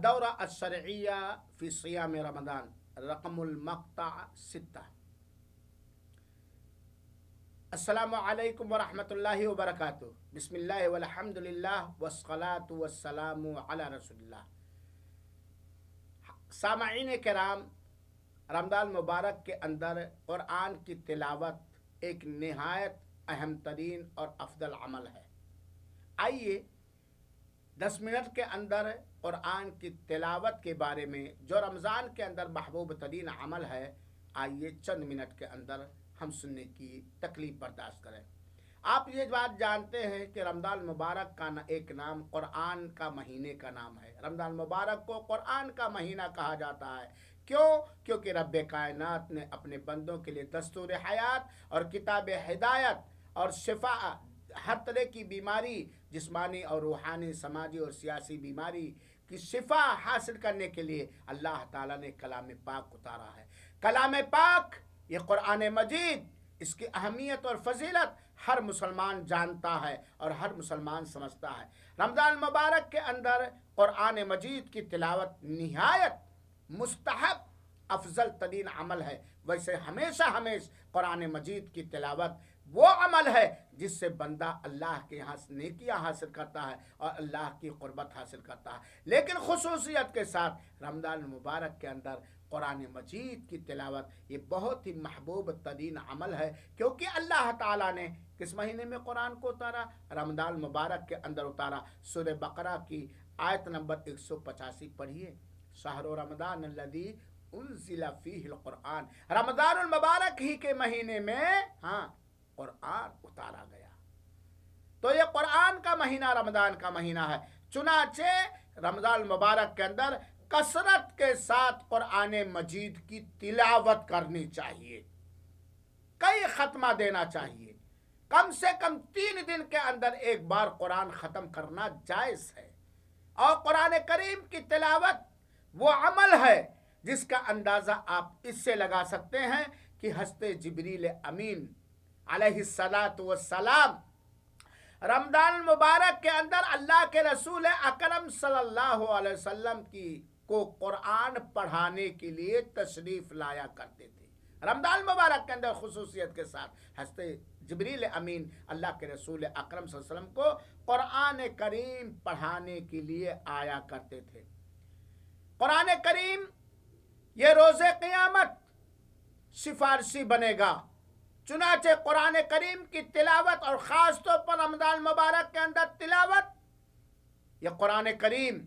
الدورہ الشرعیہ فی صیام رمضان رقم المقطع 6۔ السلام علیکم ورحمۃ اللہ وبرکاتہ۔ بسم اللہ والحمد للہ والصلاۃ والسلام علی رسول اللہ۔ سامعین کرام، رمضان مبارک کے اندر قرآن کی تلاوت ایک نہایت اہم ترین اور افضل عمل ہے۔ آئیے 10 منٹ کے اندر قرآن کی تلاوت کے بارے میں، جو رمضان کے اندر محبوب ترین عمل ہے، آئیے چند منٹ کے اندر ہم سننے کی تکلیف برداشت کریں۔ آپ یہ بات جانتے ہیں کہ رمضان مبارک کا ایک نام قرآن کا مہینے کا نام ہے۔ رمضان مبارک کو قرآن کا مہینہ کہا جاتا ہے۔ کیوں؟ کیونکہ رب کائنات نے اپنے بندوں کے لیے دستور حیات اور کتاب ہدایت اور شفا، ہر طرح کی بیماری، جسمانی اور روحانی، سماجی اور سیاسی بیماری کی شفا حاصل کرنے کے لیے اللہ تعالیٰ نے کلام پاک اتارا ہے۔ کلام پاک، یہ قرآن مجید، اس کی اہمیت اور فضیلت ہر مسلمان جانتا ہے اور ہر مسلمان سمجھتا ہے۔ رمضان مبارک کے اندر قرآن مجید کی تلاوت نہایت مستحب افضل ترین عمل ہے۔ ویسے ہمیشہ قرآن مجید کی تلاوت وہ عمل ہے جس سے بندہ اللہ کے یہاں نیکیاں حاصل کرتا ہے اور اللہ کی قربت حاصل کرتا ہے۔ لیکن خصوصیت کے ساتھ رمضان مبارک کے اندر قرآن مجید کی تلاوت یہ بہت ہی محبوب ترین عمل ہے، کیونکہ اللہ تعالیٰ نے کس مہینے میں قرآن کو اتارا؟ رمضان مبارک کے اندر اتارا۔ سورہ بقرہ کی آیت نمبر 185 پڑھیے۔ شہر رمضان الذی انزل فیہ القرآن، رمضان المبارک ہی کے مہینے میں قرآن اتارا گیا۔ تو یہ قرآن کا مہینہ رمضان کا مہینہ ہے۔ چنانچہ رمضان المبارک کے اندر کثرت کے ساتھ قرآن مجید کی تلاوت کرنی چاہیے، کئی ختمہ دینا چاہیے۔ کم سے کم 3 دن کے اندر ایک بار قرآن ختم کرنا جائز ہے۔ اور قرآن کریم کی تلاوت وہ عمل ہے جس کا اندازہ آپ اس سے لگا سکتے ہیں کہ حضرت جبریل امین علیہ السلام رمضان المبارک کے اندر اللہ کے رسول اکرم صلی اللہ علیہ وسلم کو قرآن پڑھانے کے لیے تشریف لایا کرتے تھے۔ رمضان مبارک کے اندر خصوصیت کے ساتھ حضرت جبریل امین اللہ کے رسول اکرم صلی اللہ علیہ وسلم کو قرآن کریم پڑھانے کے لیے آیا کرتے تھے۔ قرآن کریم یہ روز قیامت سفارشی بنے گا۔ چنانچہ قرآن کریم کی تلاوت اور خاص طور پر رمضان مبارک کے اندر تلاوت، یہ قرآن کریم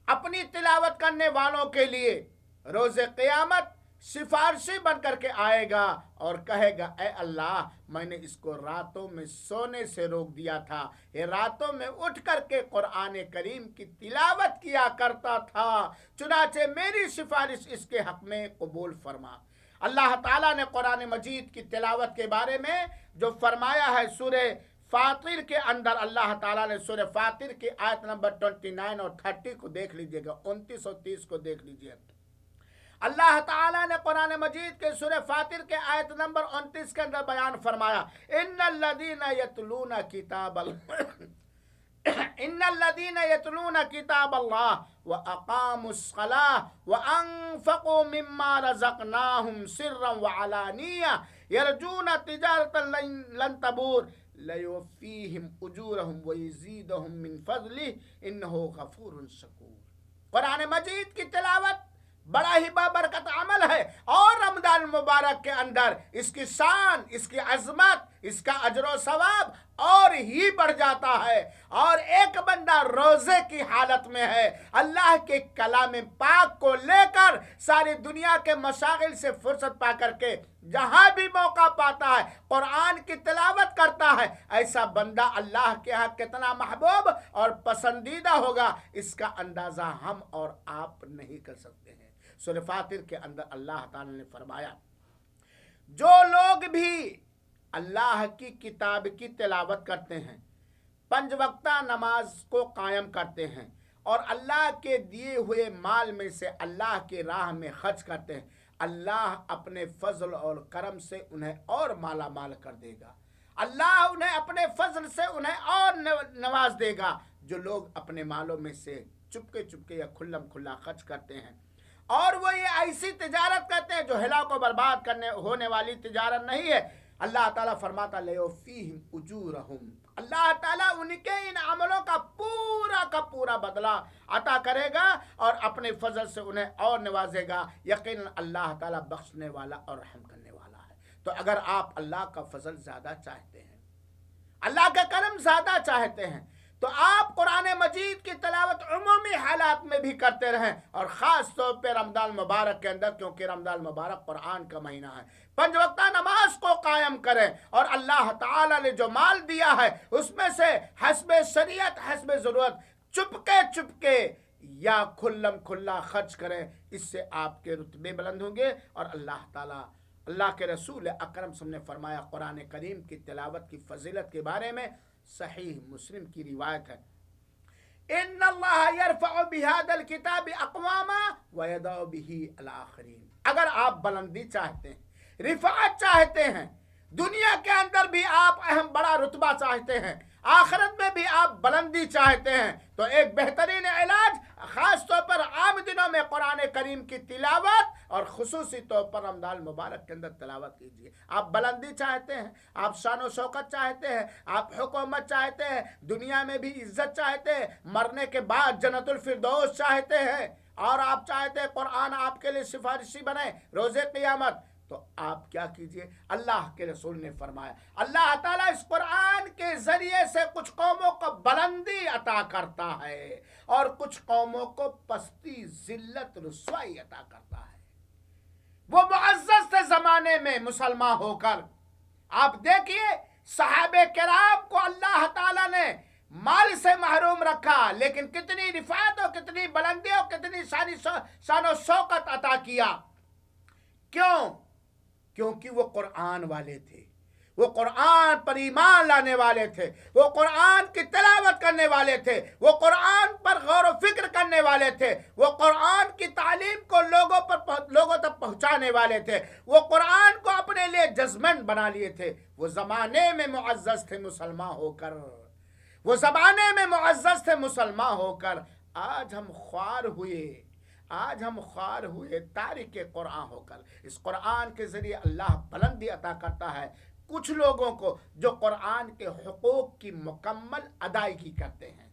اپنی تلاوت کرنے والوں کے لیے روز قیامت سفارشی بن کر کے آئے گا اور کہے گا، اے اللہ، میں نے اس کو راتوں میں سونے سے روک دیا تھا، یہ راتوں میں اٹھ کر کے قرآن کریم کی تلاوت کیا کرتا تھا، چنانچہ میری سفارش اس کے حق میں قبول فرما۔ اللہ تعالیٰ نے قرآن مجید کی تلاوت کے بارے میں جو فرمایا ہے، سورہ فاطر کے اندر اللہ تعالیٰ نے سورہ فاطر کی آیت نمبر 29 اور 30 کو دیکھ لیجئے گا، 29 اور 30 کو دیکھ لیجئے۔ اللہ تعالیٰ نے قرآن مجید کے سورہ فاطر کے آیت نمبر 29 کے اندر بیان فرمایا، ان الذین یتلون کتاب اللہ واقاموا الصلاة وانفقوا مما رزقناہم سرا وعلانیہ یرجون تجارتا لن تبور لیوفیہم اجورہم ویزیدہم من فضلہ انہ غفور شکور۔ قرآن مجید کی تلاوت بڑا ہی بابرکت عمل ہے، اور رمضان مبارک کے اندر اس کی شان، اس کی عظمت، اس کا اجر و ثواب اور ہی بڑھ جاتا ہے۔ اور ایک بندہ روزے کی حالت میں ہے، اللہ کے کلام پاک کو لے کر ساری دنیا کے مشاغل سے فرصت پا کر کے جہاں بھی موقع پاتا ہے قرآن کی تلاوت کرتا ہے، ایسا بندہ اللہ کے ہاں کتنا محبوب اور پسندیدہ ہوگا، اس کا اندازہ ہم اور آپ نہیں کر سکتے ہیں۔ سورہ فاطر کے اندر اللہ تعالی نے فرمایا، جو لوگ بھی اللہ کی کتاب کی تلاوت کرتے ہیں، 5 وقتہ نماز کو قائم کرتے ہیں اور اللہ کے دیے ہوئے مال میں سے اللہ کی راہ میں خرچ کرتے ہیں، اللہ اپنے فضل اور کرم سے انہیں اور مالا مال کر دے گا۔ اللہ انہیں اپنے فضل سے انہیں اور نواز دے گا۔ جو لوگ اپنے مالوں میں سے چپکے چپکے یا کھلم کھلا خرچ کرتے ہیں، اور وہ یہ ایسی تجارت کرتے ہیں جو ہلاک و برباد کرنے ہونے والی تجارت نہیں ہے۔ اللہ تعالیٰ فرماتا لیوفیہم اجورہم، اللہ تعالیٰ ان کے ان عملوں کا پورا بدلہ عطا کرے گا اور اپنے فضل سے انہیں اور نوازے گا۔ یقیناً اللہ تعالیٰ بخشنے والا اور رحم کرنے والا ہے۔ تو اگر آپ اللہ کا فضل زیادہ چاہتے ہیں، اللہ کا کرم زیادہ چاہتے ہیں، تو آپ قرآن مجید کی تلاوت عمومی حالات میں بھی کرتے رہیں، اور خاص طور پہ رمضان مبارک کے اندر، کیونکہ رمضان مبارک قرآن کا مہینہ ہے۔ 5 وقتہ نماز کو قائم کریں، اور اللہ تعالیٰ نے جو مال دیا ہے اس میں سے حسب شریعت، حسب ضرورت، چپکے یا کھلم کھلا خرچ کریں۔ اس سے آپ کے رتبے بلند ہوں گے، اور اللہ تعالیٰ، اللہ کے رسول اکرم صلی اللہ علیہ وسلم نے فرمایا قرآن کریم کی تلاوت کی فضیلت کے بارے میں، صحیح مسلم کی روایت ہے، ان اللہ یرفع بہذا الکتاب اقواما ویضع بہ الاخرین۔ اگر آپ بلندی چاہتے ہیں، رفعت چاہتے ہیں، دنیا کے اندر بھی آپ اہم بڑا رتبہ چاہتے ہیں، آخرت میں بھی آپ بلندی چاہتے ہیں، تو ایک بہترین علاج خاص طور پر عام دنوں میں قرآن کریم کی تلاوت، اور خصوصی طور پر رمضان مبارک کے اندر تلاوت کیجیے۔ آپ بلندی چاہتے ہیں، آپ شان و شوکت چاہتے ہیں، آپ حکومت چاہتے ہیں، دنیا میں بھی عزت چاہتے ہیں، مرنے کے بعد جنت الفردوس چاہتے ہیں، اور آپ چاہتے ہیں قرآن آپ کے لیے سفارشی بنے روز قیامت، تو آپ کیا کیجئے؟ اللہ کے رسول نے فرمایا اللہ تعالیٰ اس قرآن کے ذریعے سے کچھ قوموں کو بلندی عطا کرتا ہے، اور کچھ قوموں کو پستی، ذلت، رسوائی عطا کرتا ہے۔ وہ معزز تھے زمانے میں مسلمان ہو کر، آپ دیکھیے صحابہ کرام کو اللہ تعالیٰ نے مال سے محروم رکھا، لیکن کتنی رفعت اور کتنی بلندی اور کتنی شان و شوکت عطا کیا۔ کیوں؟ کیونکہ وہ قرآن والے تھے، وہ قرآن پر ایمان لانے والے تھے، وہ قرآن کی تلاوت کرنے والے تھے، وہ قرآن پر غور و فکر کرنے والے تھے، وہ قرآن کی تعلیم کو لوگوں تک پہنچانے والے تھے، وہ قرآن کو اپنے لیے جذمن بنا لیے تھے۔ وہ زمانے میں معزز تھے مسلمان ہو کر، وہ زمانے میں معزز تھے مسلمان ہو کر۔ آج ہم خوار ہوئے تارک قرآن ہو کر۔ اس قرآن کے ذریعے اللہ بلندی عطا کرتا ہے کچھ لوگوں کو جو قرآن کے حقوق کی مکمل ادائیگی کرتے ہیں۔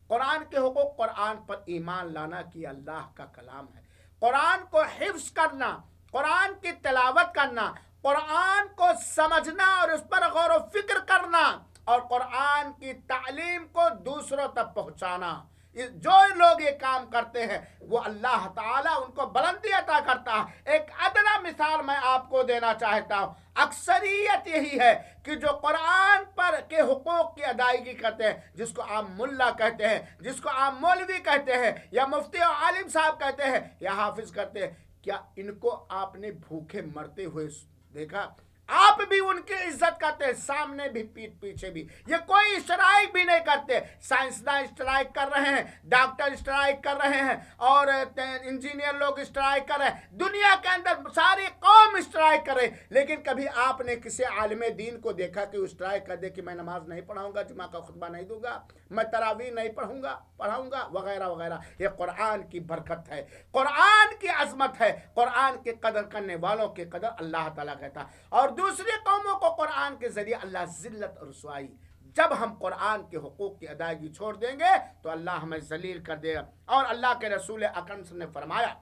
قرآن کے حقوق، قرآن پر ایمان لانا کہ اللہ کا کلام ہے، قرآن کو حفظ کرنا، قرآن کی تلاوت کرنا، قرآن کو سمجھنا اور اس پر غور و فکر کرنا، اور قرآن کی تعلیم کو دوسروں تک پہنچانا۔ جو لوگ یہ کام کرتے ہیں وہ اللہ تعالیٰ ان کو بلندی عطا کرتا ہے۔ ایک ادنا مثال میں آپ کو دینا چاہتا ہوں، اکثریت یہی ہے کہ جو قرآن پر کے حقوق کی ادائیگی کرتے ہیں، جس کو عام ملا کہتے ہیں، جس کو عام مولوی کہتے ہیں، یا مفتی و عالم صاحب کہتے ہیں، یا حافظ کہتے ہیں، کیا ان کو آپ نے بھوکے مرتے ہوئے دیکھا؟ آپ بھی ان کی عزت کرتے ہیں، سامنے بھی پیٹ پیچھے بھی۔ یہ کوئی اسٹرائک بھی نہیں کرتے۔ سائنسداں اسٹرائک کر رہے ہیں، ڈاکٹر اسٹرائک کر رہے ہیں، اور انجینئر لوگ اسٹرائک کر رہے ہیں، دنیا کے اندر ساری قوم اسٹرائک کر رہے ہیں، لیکن کبھی آپ نے کسی عالم دین کو دیکھا کہ وہ اسٹرائک کر دے کہ میں نماز نہیں پڑھاؤں گا، جمعہ کا خطبہ نہیں دوں گا، میں تراویح نہیں پڑھاؤں گا وغیرہ وغیرہ؟ یہ قرآن کی برکت ہے، قرآن کی عظمت ہے، قرآن کی قدر کرنے والوں کی قدر اللہ تعالیٰ کہتا ہے۔ اور دوسری قوموں کو قرآن کے ذریعے اللہ ذلت اور رسوائی، جب ہم قرآن کے حقوق کی ادائیگی چھوڑ دیں گے تو اللہ ہمیں ذلیل کر دے گا۔ اور اللہ کے رسول اکرم صلی اللہ علیہ وسلم نے فرمایا،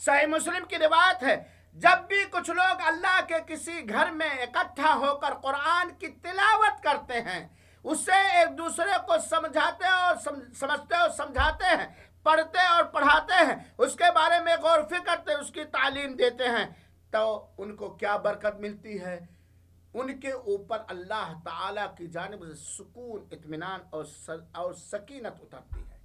صحیح مسلم کی روایت ہے، جب بھی کچھ لوگ اللہ کے کسی گھر میں اکٹھا ہو کر قرآن کی تلاوت کرتے ہیں، اسے ایک دوسرے کو سمجھاتے اور سمجھتے اور سمجھاتے ہیں، پڑھتے اور پڑھاتے ہیں، اس کے بارے میں غور و فکر کرتے ہیں، اس کی تعلیم دیتے ہیں، تو ان کو کیا برکت ملتی ہے؟ ان کے اوپر اللہ تعالیٰ کی جانب سے سکون، اطمینان اور سکینت اترتی ہے۔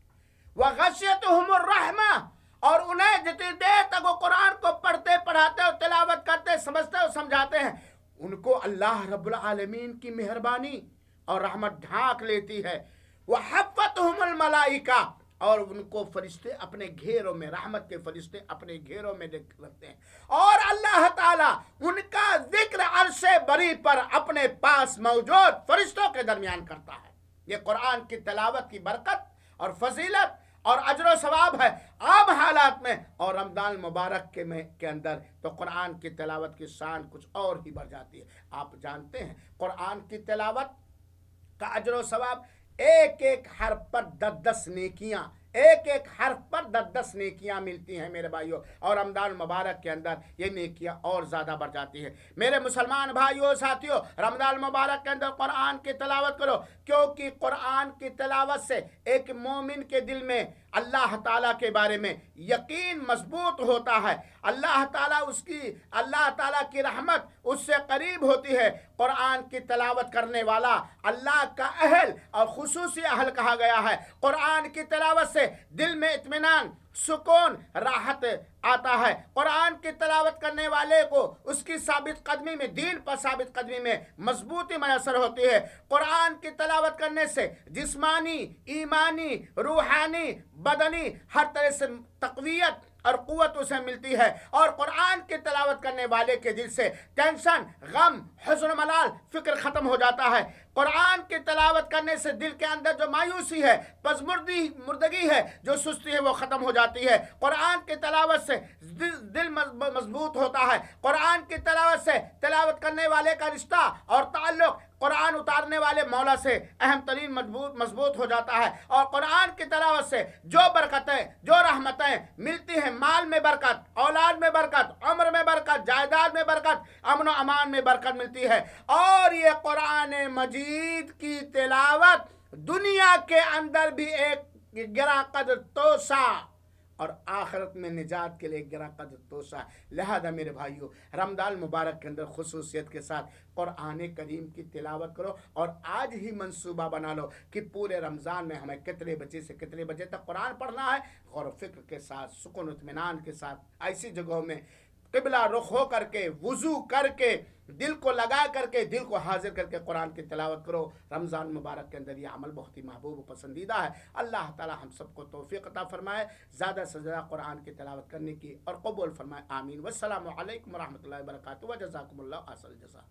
وَغَشِيَتْهُمُ الرَّحْمَةُ، اور انہیں جتنی دیر تک وہ قرآن کو پڑھتے پڑھاتے اور تلاوت کرتے، سمجھتے اور سمجھاتے ہیں، ان کو اللہ رب العالمین کی مہربانی اور رحمت ڈھانک لیتی ہے۔ وَحَفَّتْهُمُ الْمَلَائِكَةُ، اور ان کو فرشتے اپنے گھیروں میں، رحمت کے فرشتے اپنے گھیروں میں رکھتے ہیں، اور اللہ تعالیٰ ان کا ذکر عرش بری پر اپنے پاس موجود فرشتوں کے درمیان کرتا ہے۔ یہ قرآن کی تلاوت کی برکت اور فضیلت اور اجر و ثواب ہے عام حالات میں، اور رمضان المبارک کے اندر تو قرآن کی تلاوت کی شان کچھ اور ہی بڑھ جاتی ہے۔ آپ جانتے ہیں قرآن کی تلاوت کا اجر و ثواب ایک ایک حرف پر 10 نیکیاں، ایک ایک حرف پر 10 نیکیاں ملتی ہیں میرے بھائیوں، اور رمضان المبارک کے اندر یہ نیکیاں اور زیادہ بڑھ جاتی ہیں۔ میرے مسلمان بھائیوں ساتھیوں، رمضان المبارک کے اندر قرآن کی تلاوت کرو، کیونکہ قرآن کی تلاوت سے ایک مومن کے دل میں اللہ تعالیٰ کے بارے میں یقین مضبوط ہوتا ہے، اللہ تعالیٰ کی رحمت اس سے قریب ہوتی ہے۔ قرآن کی تلاوت کرنے والا اللہ کا اہل اور خصوصی اہل کہا گیا ہے۔ قرآن کی تلاوت سے دل میں اطمینان، سکون، راحت آتا ہے۔ قرآن کی تلاوت کرنے والے کو اس کی ثابت قدمی میں، دین پر ثابت قدمی میں مضبوطی میسر ہوتی ہے۔ قرآن کی تلاوت کرنے سے جسمانی، ایمانی، روحانی، بدنی ہر طرح سے تقویت اور قوت اسے ملتی ہے، اور قرآن کی تلاوت کرنے والے کے دل سے ٹینشن، غم، حزن و ملال، فکر ختم ہو جاتا ہے۔ قرآن کی تلاوت کرنے سے دل کے اندر جو مایوسی ہے، مردگی ہے، جو سستی ہے، وہ ختم ہو جاتی ہے۔ قرآن کی تلاوت سے دل مضبوط ہوتا ہے۔ قرآن کی تلاوت سے تلاوت کرنے والے کا رشتہ اور تعلق قرآن اتارنے والے مولا سے اہم ترین مضبوط ہو جاتا ہے، اور قرآن کی تلاوت سے جو برکتیں، جو رحمتیں ملتی ہیں، مال میں برکت، اولاد میں برکت، عمر میں برکت، جائیداد میں برکت، امن و امان میں برکت ملتی ہے۔ اور یہ قرآن مجید کی تلاوت دنیا کے اندر بھی ایک گراں قدر توسا، اور آخرت میں نجات کے لیے گراں قدر توسا۔ لہذا میرے بھائیوں، رمضان مبارک کے اندر خصوصیت کے ساتھ قرآن کریم کی تلاوت کرو، اور آج ہی منصوبہ بنا لو کہ پورے رمضان میں ہمیں کتنے بجے سے کتنے بجے تک قرآن پڑھنا ہے، غور و فکر کے ساتھ، سکون و اطمینان کے ساتھ، ایسی جگہوں میں قبلہ رخ ہو کر کے، وضو کر کے، دل کو لگا کر کے، دل کو حاضر کر کے قرآن کی تلاوت کرو۔ رمضان مبارک کے اندر یہ عمل بہت ہی محبوب و پسندیدہ ہے۔ اللہ تعالی ہم سب کو توفیق عطا فرمائے زیادہ سے زیادہ قرآن کی تلاوت کرنے کی، اور قبول فرمائے، آمین۔ والسلام علیکم ورحمۃ اللہ وبرکاتہ، وجزاکم اللہ احسن الجزاء۔